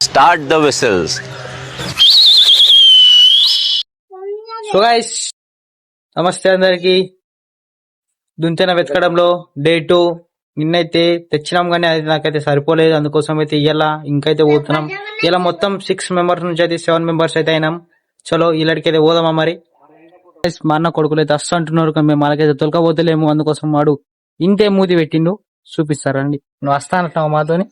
Start the whistles. So guys నమస్తే అందరికి. దుంతెన వెతకడంలో డే 2. నిన్నైతే తెచ్చినాం కానీ అది నాకైతే సరిపోలేదు. అందుకోసం అయితే ఇయ్యాల ఇంకైతే పోతున్నాం. ఇలా మొత్తం 6 మెంబర్స్ నుంచి అయితే 7 మెంబర్స్ అయితే అయినాం. చలో ఇలాంటికైతే పోదామా మరి. Guys, మా అన్న కొడుకులు అయితే అస్సలు అంటున్నారు కానీ మేము మనకైతే తొలకపోతలేము. అందుకోసం వాడు ఇంతే మూతి పెట్టిండు. చూపిస్తారండి. నువ్వు వస్తా అంటున్నావు మాతోని.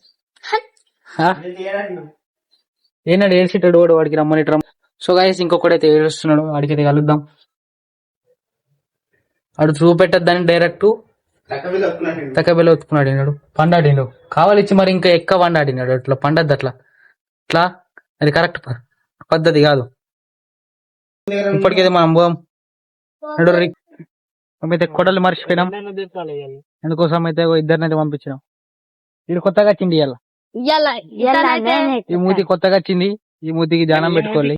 ఏనాడు ఏడ్చేటాడు వాడు, వాడికి రమ్మని రమ్మ. సో గైస్ ఇంకొకడైతే ఏడుస్తున్నాడు, వాడికైతే కలుద్దాం. వాడు చూపెట్టద్దని డైరెక్ట్ తక్కబెల్ల ఒత్తుకున్నాడు. ఈనాడు పండాడినాడు కావాలిచ్చి మరి ఇంకా ఎక్కువ పండాడినాడు. అట్లా పండద్దు, అట్లా అట్లా అది కరెక్ట్ పద్ధతి కాదు. ఇప్పటికైతే మనం పోదాం. మేమైతే కొడలు మర్చిపోయినాం. అందుకోసం అయితే ఇద్దరిని అయితే పంపించినాం. వీడు కొత్తగా వచ్చింది ఇవాళ. ఈ మూతి కొత్తగా వచ్చింది. ఈ మూతికి ధ్యానం పెట్టుకోవాలి.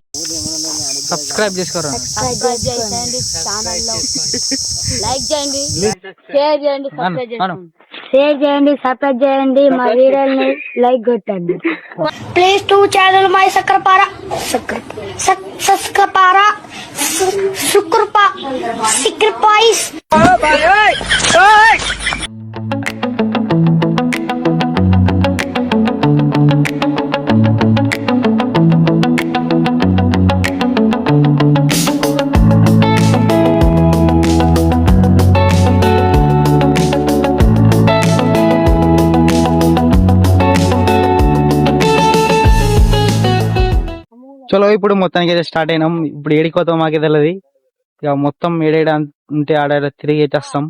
సబ్స్క్రైబ్ చేసుకోరా, లైక్ చేయండి, షేర్ చేయండి, సబ్స్క్రైబ్ చేయండి, మా వీడియోని లైక్ కొట్టండి. ప్లీజ్ టు ఛానల్ మై సక్రపారా సిక్రపాయిస్. చలో ఇప్పుడు మొత్తానికి అయితే స్టార్ట్ అయినాం. ఇప్పుడు ఏడిపోతాం మాకే తెలియదు. ఇక మొత్తం ఏడేడ ఉంటే ఆడ తిరిగి వచ్చేస్తాం.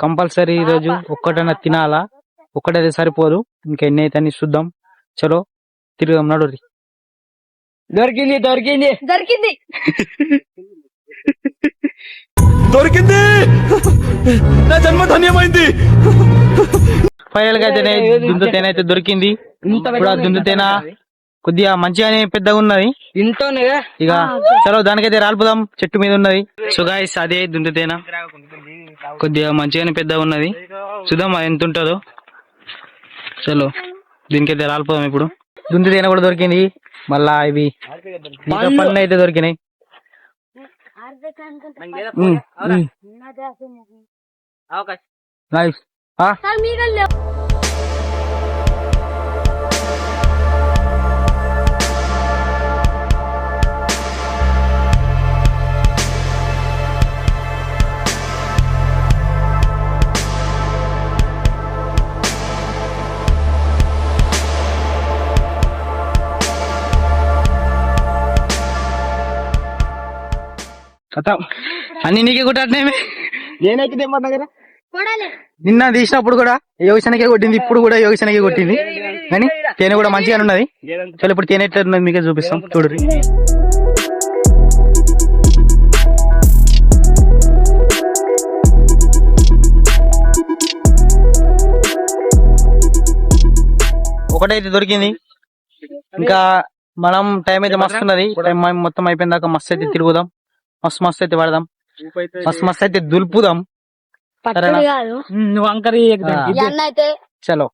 కంపల్సరీ ఈ రోజు ఒక్కటైనా తినాలా. ఒక్కటైతే సరిపోదు, ఇంకా ఎన్ని అయితే అన్ని చూద్దాం. చలో తిరుగుదాం. నడు. దొరికింది దొరికింది దొరికింది దొరికింది, నా జన్మ ధన్యమైంది. ఫైనల్ గా అయితే దుందుతేన అయితే దొరికింది. ఇప్పుడు దుందుతేన కొద్దిగా మంచిగానే పెద్దగా ఉన్నది. ఇక చలో దానికైతే రాలిపోదాం. చెట్టు మీద ఉన్నది. సో గైస్ అదే దుందుతేన కొద్దిగా మంచిగానే పెద్దగా ఉన్నది. చూద్దాం అది ఎంత ఉంటుందో. చలో దీనికైతే రాలిపోదాం. ఇప్పుడు దుందుతేన కూడా దొరికింది. మళ్ళా ఇవి ఇంకా పళ్ళు అయితే దొరికినాయి. నైస్. అన్ని నీకే కొట్టాడనేమే. నేనైతే దగ్గర నిన్న తీసినప్పుడు కూడా యోగిసనకే కొట్టింది, ఇప్పుడు కూడా యోగిసనకే కొట్టింది. కానీ తేనె కూడా మంచిగానే ఉన్నది. చలో ఇప్పుడు తేనె ఎట్లా ఉన్నది మీకే చూపిస్తాం. చూడరు. ఒకటైతే దొరికింది. ఇంకా మనం టైం అయితే మస్తు ఉన్నది. టైం మొత్తం అయిపోయిన దాకా మస్తు అయితే తిరుగుదాం. మస్తు మస్తు అయితే పడదాం. మస్తు మస్తు అయితే దులుపుదాం. చలో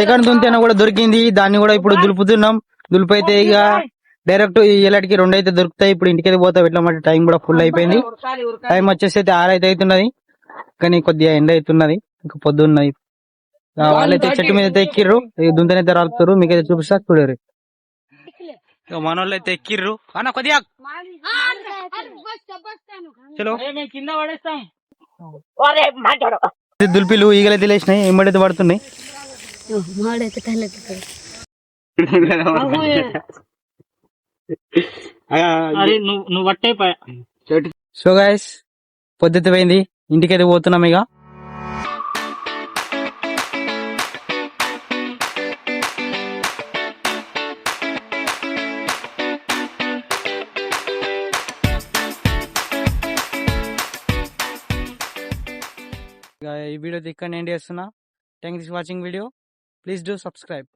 సెకండ్ దుంతేన కూడా దొరికింది. దాన్ని కూడా ఇప్పుడు దులుపుతున్నాం. దులుపు అయితే ఇక డైరెక్ట్ ఇలాంటికి 2 అయితే దొరుకుతాయి. ఇప్పుడు ఇంటికి పోతాం. ఎట్లా అంటే టైం కూడా ఫుల్ అయిపోయింది. టైం వచ్చేసి అయితే 6 అయితే అవుతున్నది. కానీ కొద్దిగా ఎండ అవుతున్నది. ఇంకా పొద్దున్నది. వాళ్ళైతే చెట్టు మీద అయితే ఎక్కిర్రు. దుంతనైతే రాలుతారు. మీకైతే చూపిస్తా చూడరు. మనోళ్ళు అయితే ఎక్కిర్రు. అన్న కొద్దిగా చలో దుల్పిలు ఈగలైతే లేచినాయి. ఎంబడైతే పడుతున్నాయి. సో గైస్ పొద్దుత పోయింది. ఇంటికైతే పోతున్నాం. ఇక ఈ వీడియో ఇక్కడ ఎండ్ చేస్తున్నా. Thanks for watching video. Please do subscribe.